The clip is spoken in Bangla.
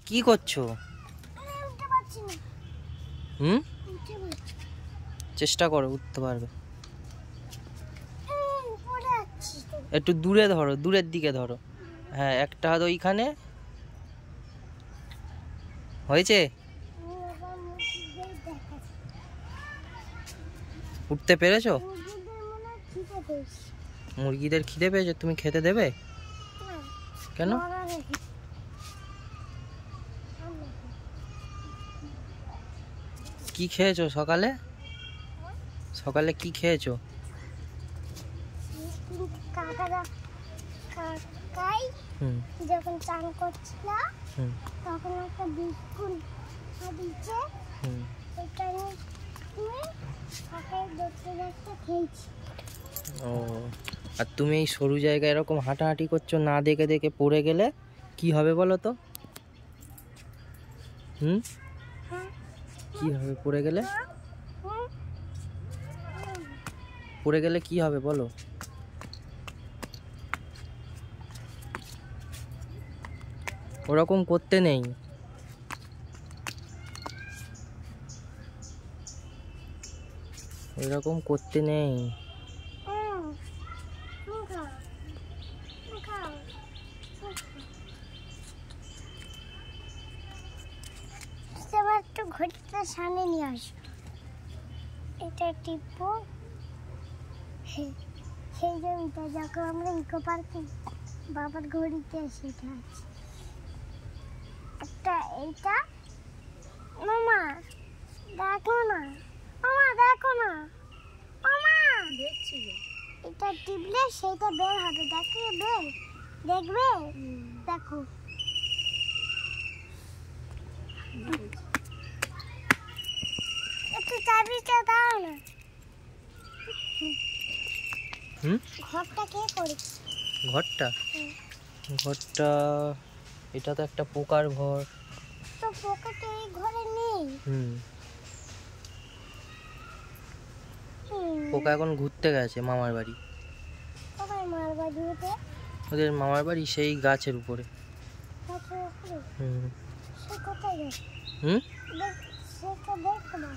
কি করছো? হুম, চেষ্টা করো, উঠতে পারবে। একটু দূরে ধরো, দূরের দিকে ধরো। হ্যাঁ, একটা হাত ওইখানে। হয়েছে? উঠতে পেরেছো? মুরগিদের খিদে পেয়েছে, তুমি খেতে দেবে? কেন? কি খেয়েছো সকালে? সকালে কি খেয়েছো? যখন চান করছিল তখন একটা বিস্কুট দিচ্ছে, ওটা নিয়ে সকালে দেখতে দেখতে খেয়েছি। ও, আর তুমি এই সরু জায়গায় এরকম হাঁটাহাঁটি করছো, না দেখে দেখে পড়ে গেলে কি হবে বলো তো? কি হবে পড়ে গেলে? পড়ে গেলে কি হবে বলো? ওরকম করতে নেই। এরকম করতে নেই। একটু ঘড়িটা সামনে নিয়ে আসো, এটা টিপো। সেই জমিটা যখন আমরা ইকো পার্কে বাবার ঘড়িতে সেটা আছে একটা। এইটা মামা দেখো না, মামা দেখো না, মামা দেখছি। এটা টিপলে সেটা বের হবে, দেখবে দেখবে, দেখো। একটু চাবিটা দাও না। ঘরটা কে করেছে? ঘরটা? ঘরটা এটা তো একটা পোকার ঘর। তো পোকা তো এই ঘরে নেই। পোকা এখন ঘুরতে গেছে মামার বাড়ি। মামার বাড়ি? ওদের মামার বাড়ি সেই গাছের উপরে। সে কোথায় গেছে? সে তো দেখো না।